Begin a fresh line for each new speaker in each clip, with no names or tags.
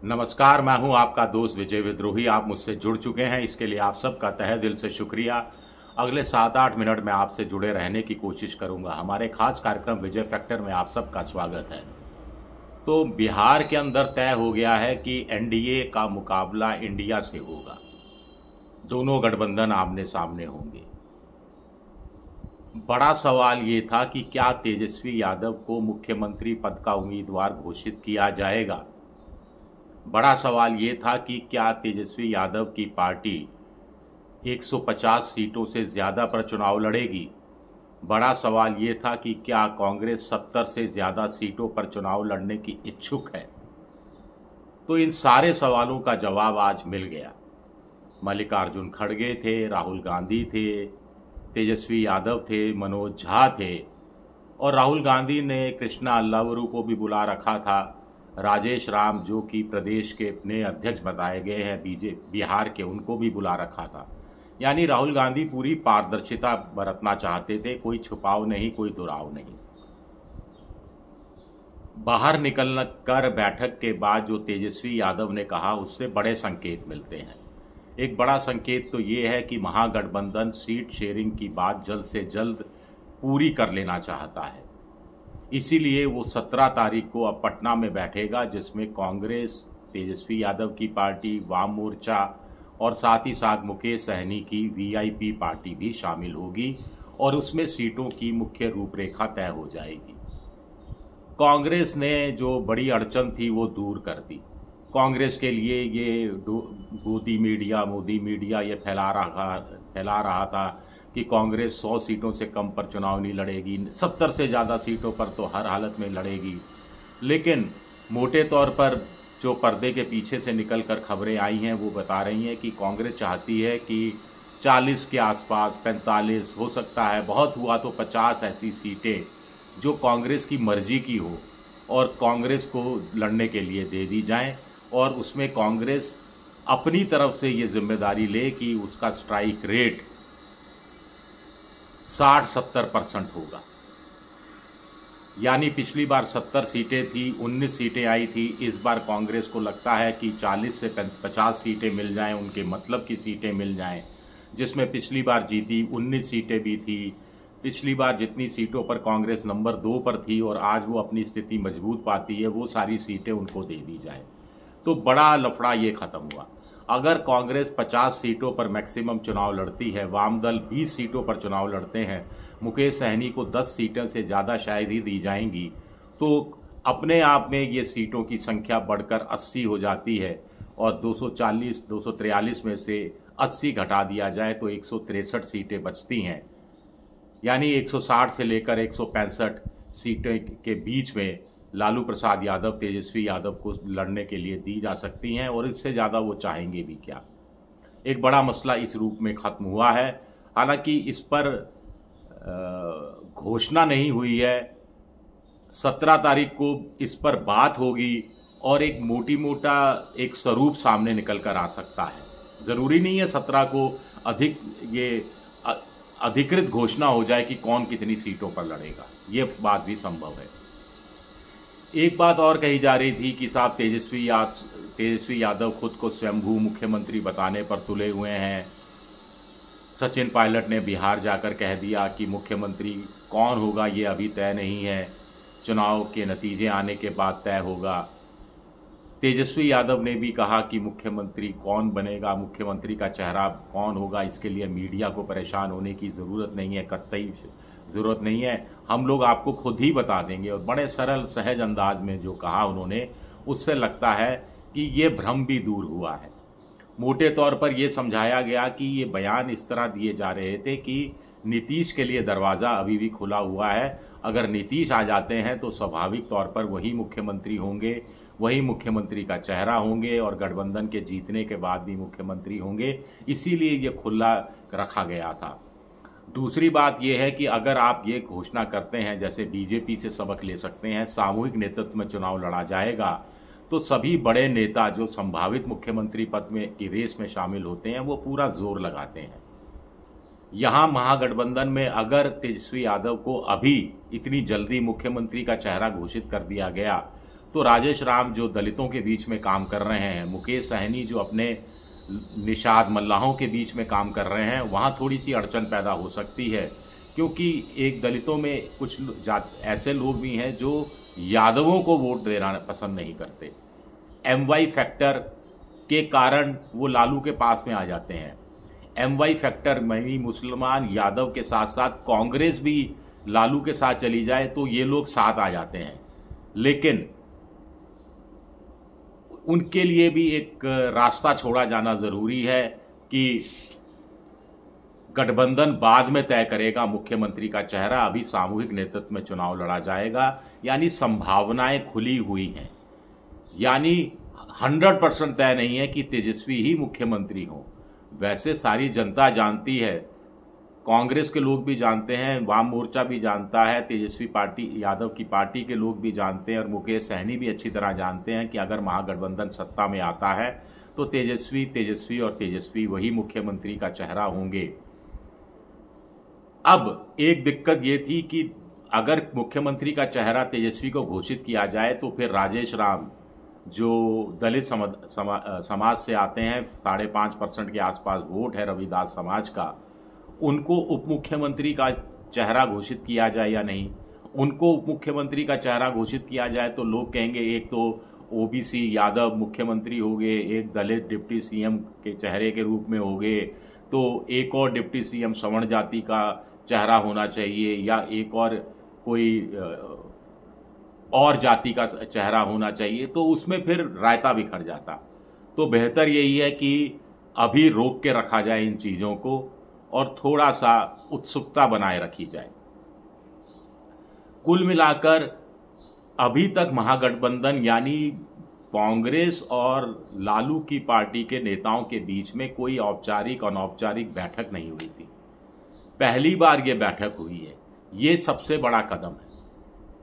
नमस्कार, मैं हूं आपका दोस्त विजय विद्रोही। आप मुझसे जुड़ चुके हैं, इसके लिए आप सबका तहे दिल से शुक्रिया। अगले 7-8 मिनट में आपसे जुड़े रहने की कोशिश करूंगा। हमारे खास कार्यक्रम विजय फैक्टर में आप सबका स्वागत है। तो बिहार के अंदर तय हो गया है कि एनडीए का मुकाबला इंडिया से होगा। दोनों गठबंधन आमने सामने होंगे। बड़ा सवाल ये था कि क्या तेजस्वी यादव को मुख्यमंत्री पद का उम्मीदवार घोषित किया जाएगा। बड़ा सवाल ये था कि क्या तेजस्वी यादव की पार्टी 150 सीटों से ज्यादा पर चुनाव लड़ेगी। बड़ा सवाल ये था कि क्या कांग्रेस 70 से ज्यादा सीटों पर चुनाव लड़ने की इच्छुक है। तो इन सारे सवालों का जवाब आज मिल गया। मल्लिकार्जुन खड़गे थे, राहुल गांधी थे, तेजस्वी यादव थे, मनोज झा थे और राहुल गांधी ने कृष्णा अल्लावरू को भी बुला रखा था। राजेश राम जो कि प्रदेश के नए अध्यक्ष बताए गए हैं बिहार के, उनको भी बुला रखा था। यानी राहुल गांधी पूरी पारदर्शिता बरतना चाहते थे, कोई छुपाव नहीं, कोई दुराव नहीं। बाहर निकल कर बैठक के बाद जो तेजस्वी यादव ने कहा उससे बड़े संकेत मिलते हैं। एक बड़ा संकेत तो ये है कि महागठबंधन सीट शेयरिंग की बात जल्द से जल्द पूरी कर लेना चाहता है। इसीलिए वो 17 तारीख को अब पटना में बैठेगा, जिसमें कांग्रेस, तेजस्वी यादव की पार्टी, वाम मोर्चा और साथ ही साथ मुकेश सहनी की वीआईपी पार्टी भी शामिल होगी और उसमें सीटों की मुख्य रूपरेखा तय हो जाएगी। कांग्रेस ने जो बड़ी अड़चन थी वो दूर कर दी। कांग्रेस के लिए ये मोदी मीडिया ये फैला रहा था कि कांग्रेस 100 सीटों से कम पर चुनाव नहीं लड़ेगी, 70 से ज़्यादा सीटों पर तो हर हालत में लड़ेगी। लेकिन मोटे तौर पर जो पर्दे के पीछे से निकलकर खबरें आई हैं वो बता रही हैं कि कांग्रेस चाहती है कि 40 के आसपास, 45 हो सकता है, बहुत हुआ तो 50 ऐसी सीटें जो कांग्रेस की मर्जी की हो और कांग्रेस को लड़ने के लिए दे दी जाएं और उसमें कांग्रेस अपनी तरफ से ये जिम्मेदारी ले कि उसका स्ट्राइक रेट 60-70% होगा। यानी पिछली बार 70 सीटें थी, 19 सीटें आई थी। इस बार कांग्रेस को लगता है कि 40 से 50 सीटें मिल जाएं, उनके मतलब की सीटें मिल जाएं, जिसमें पिछली बार जीती 19 सीटें भी थी। पिछली बार जितनी सीटों पर कांग्रेस नंबर 2 पर थी और आज वो अपनी स्थिति मजबूत पाती है, वो सारी सीटें उनको दे दी जाए। तो बड़ा लफड़ा ये खत्म हुआ। अगर कांग्रेस 50 सीटों पर मैक्सिमम चुनाव लड़ती है, वाम दल 20 सीटों पर चुनाव लड़ते हैं, मुकेश सहनी को 10 सीटें से ज़्यादा शायद ही दी जाएंगी, तो अपने आप में ये सीटों की संख्या बढ़कर 80 हो जाती है और 243 में से 80 घटा दिया जाए तो 163 सीटें बचती हैं। यानी 160 से लेकर 165 सीटें के बीच में लालू प्रसाद यादव, तेजस्वी यादव को लड़ने के लिए दी जा सकती हैं और इससे ज़्यादा वो चाहेंगे भी क्या। एक बड़ा मसला इस रूप में ख़त्म हुआ है। हालांकि इस पर घोषणा नहीं हुई है। 17 तारीख को इस पर बात होगी और एक मोटा एक स्वरूप सामने निकल कर आ सकता है। ज़रूरी नहीं है 17 को अधिकृत घोषणा हो जाए कि कौन कितनी सीटों पर लड़ेगा, ये बात भी संभव है। एक बात और कही जा रही थी कि साहब तेजस्वी यादव खुद को स्वयंभू मुख्यमंत्री बताने पर तुले हुए हैं। सचिन पायलट ने बिहार जाकर कह दिया कि मुख्यमंत्री कौन होगा ये अभी तय नहीं है, चुनाव के नतीजे आने के बाद तय होगा। तेजस्वी यादव ने भी कहा कि मुख्यमंत्री कौन बनेगा, मुख्यमंत्री का चेहरा कौन होगा, इसके लिए मीडिया को परेशान होने की ज़रूरत नहीं है, कतई ज़रूरत नहीं है, हम लोग आपको खुद ही बता देंगे। और बड़े सरल सहज अंदाज में जो कहा उन्होंने, उससे लगता है कि ये भ्रम भी दूर हुआ है। मोटे तौर पर यह समझाया गया कि ये बयान इस तरह दिए जा रहे थे कि नीतीश के लिए दरवाज़ा अभी भी खुला हुआ है। अगर नीतीश आ जाते हैं तो स्वाभाविक तौर पर वही मुख्यमंत्री होंगे, वही मुख्यमंत्री का चेहरा होंगे और गठबंधन के जीतने के बाद भी मुख्यमंत्री होंगे। इसीलिए ये खुला रखा गया था। दूसरी बात यह है कि अगर आप ये घोषणा करते हैं, जैसे बीजेपी से सबक ले सकते हैं, सामूहिक नेतृत्व में चुनाव लड़ा जाएगा, तो सभी बड़े नेता जो संभावित मुख्यमंत्री पद में की रेस में शामिल होते हैं वो पूरा जोर लगाते हैं। यहां महागठबंधन में अगर तेजस्वी यादव को अभी इतनी जल्दी मुख्यमंत्री का चेहरा घोषित कर दिया गया तो राजेश राम जो दलितों के बीच में काम कर रहे हैं, मुकेश सहनी जो अपने निषाद मल्लाहों के बीच में काम कर रहे हैं, वहाँ थोड़ी सी अड़चन पैदा हो सकती है, क्योंकि एक दलितों में कुछ ऐसे लोग भी हैं जो यादवों को वोट देना पसंद नहीं करते। MY फैक्टर के कारण वो लालू के पास में आ जाते हैं। MY फैक्टर में मुसलमान यादव के साथ साथ कांग्रेस भी लालू के साथ चली जाए तो ये लोग साथ आ जाते हैं, लेकिन उनके लिए भी एक रास्ता छोड़ा जाना जरूरी है कि गठबंधन बाद में तय करेगा मुख्यमंत्री का चेहरा, अभी सामूहिक नेतृत्व में चुनाव लड़ा जाएगा, यानी संभावनाएं खुली हुई हैं। यानी 100% तय नहीं है कि तेजस्वी ही मुख्यमंत्री हो। वैसे सारी जनता जानती है, कांग्रेस के लोग भी जानते हैं, वाम मोर्चा भी जानता है, तेजस्वी पार्टी यादव की पार्टी के लोग भी जानते हैं और मुकेश सहनी भी अच्छी तरह जानते हैं कि अगर महागठबंधन सत्ता में आता है तो तेजस्वी वही मुख्यमंत्री का चेहरा होंगे। अब एक दिक्कत ये थी कि अगर मुख्यमंत्री का चेहरा तेजस्वी को घोषित किया जाए तो फिर राजेश राम जो दलित समाज से आते हैं, 5.5% के आसपास वोट है रविदास समाज का, उनको उप मुख्यमंत्री का चेहरा घोषित किया जाए या नहीं। उनको उप मुख्यमंत्री का चेहरा घोषित किया जाए तो लोग कहेंगे एक तो OBC यादव मुख्यमंत्री हो गए, एक दलित डिप्टी CM के चेहरे के रूप में हो गए, तो एक और डिप्टी CM सवर्ण जाति का चेहरा होना चाहिए या एक और कोई और जाति का चेहरा होना चाहिए, तो उसमें फिर रायता बिखर जाता। तो बेहतर यही है कि अभी रोक के रखा जाए इन चीज़ों को और थोड़ा सा उत्सुकता बनाए रखी जाए। कुल मिलाकर अभी तक महागठबंधन यानी कांग्रेस और लालू की पार्टी के नेताओं के बीच में कोई औपचारिक अनौपचारिक बैठक नहीं हुई थी। पहली बार ये बैठक हुई है, ये सबसे बड़ा कदम है।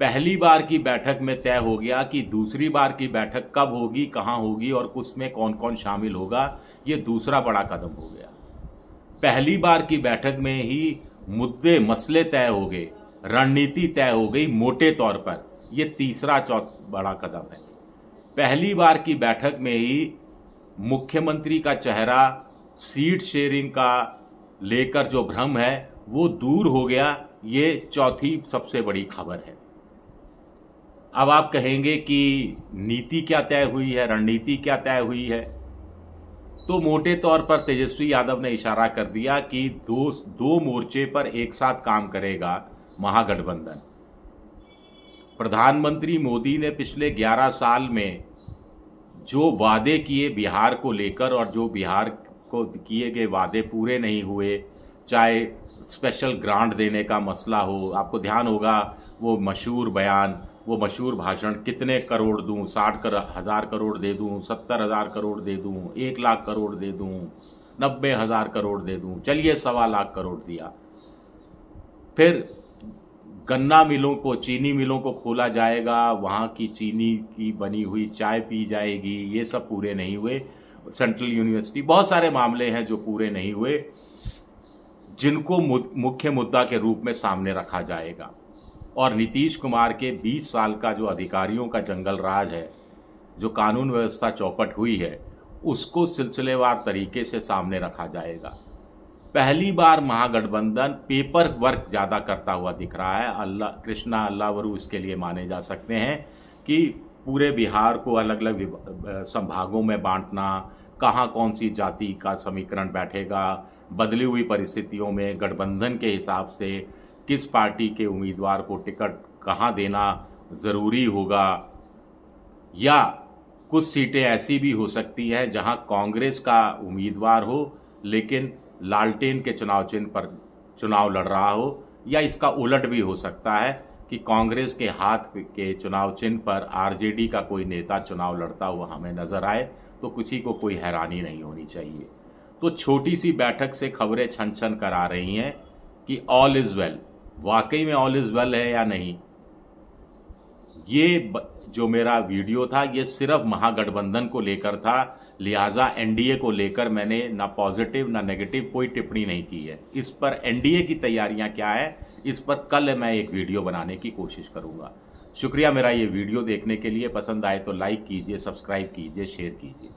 पहली बार की बैठक में तय हो गया कि दूसरी बार की बैठक कब होगी, कहां होगी और उसमें कौन कौन शामिल होगा, ये दूसरा बड़ा कदम हो गया। पहली बार की बैठक में ही मुद्दे मसले तय हो गए, रणनीति तय हो गई मोटे तौर पर, ये तीसरा बड़ा कदम है। पहली बार की बैठक में ही मुख्यमंत्री का चेहरा, सीट शेयरिंग का लेकर जो भ्रम है वो दूर हो गया, ये चौथी सबसे बड़ी खबर है। अब आप कहेंगे कि नीति क्या तय हुई है, रणनीति क्या तय हुई है, तो मोटे तौर पर तेजस्वी यादव ने इशारा कर दिया कि दो मोर्चे पर एक साथ काम करेगा महागठबंधन। प्रधानमंत्री मोदी ने पिछले 11 साल में जो वादे किए बिहार को लेकर और जो बिहार को किए गए वादे पूरे नहीं हुए, चाहे स्पेशल ग्रांट देने का मसला हो, आपको ध्यान होगा वो मशहूर बयान, वो मशहूर भाषण, कितने करोड़ दूं, 60,000 करोड़ दे दूं, 70,000 करोड़ दे दूं, 1 लाख करोड़ दे दूं, 90,000 करोड़ दे दूं, चलिए 1.25 लाख करोड़ दिया। फिर गन्ना मिलों को, चीनी मिलों को खोला जाएगा, वहां की चीनी की बनी हुई चाय पी जाएगी, ये सब पूरे नहीं हुए। सेंट्रल यूनिवर्सिटी, बहुत सारे मामले हैं जो पूरे नहीं हुए, जिनको मुख्य मुद्दा के रूप में सामने रखा जाएगा। और नीतीश कुमार के 20 साल का जो अधिकारियों का जंगल राज है, जो कानून व्यवस्था चौपट हुई है, उसको सिलसिलेवार तरीके से सामने रखा जाएगा। पहली बार महागठबंधन पेपर वर्क ज्यादा करता हुआ दिख रहा है। कृष्णा अल्लावरू इसके लिए माने जा सकते हैं कि पूरे बिहार को अलग अलग संभागों में बांटना, कहाँ कौन सी जाति का समीकरण बैठेगा, बदली हुई परिस्थितियों में गठबंधन के हिसाब से किस पार्टी के उम्मीदवार को टिकट कहाँ देना जरूरी होगा, या कुछ सीटें ऐसी भी हो सकती है जहां कांग्रेस का उम्मीदवार हो लेकिन लालटेन के चुनाव चिन्ह पर चुनाव लड़ रहा हो, या इसका उलट भी हो सकता है कि कांग्रेस के हाथ के चुनाव चिन्ह पर आरजेडी का कोई नेता चुनाव लड़ता हुआ हमें नजर आए, तो किसी को कोई हैरानी नहीं होनी चाहिए। तो छोटी सी बैठक से खबरें छन छन कर आ रही हैं कि ऑल इज वेल। वाकई में ऑल इज वेल है या नहीं, ये जो मेरा वीडियो था ये सिर्फ महागठबंधन को लेकर था, लिहाजा एनडीए को लेकर मैंने ना पॉजिटिव ना नेगेटिव कोई टिप्पणी नहीं की है। इस पर एनडीए की तैयारियां क्या है, इस पर कल मैं एक वीडियो बनाने की कोशिश करूंगा। शुक्रिया मेरा ये वीडियो देखने के लिए। पसंद आए तो लाइक कीजिए, सब्सक्राइब कीजिए, शेयर कीजिए।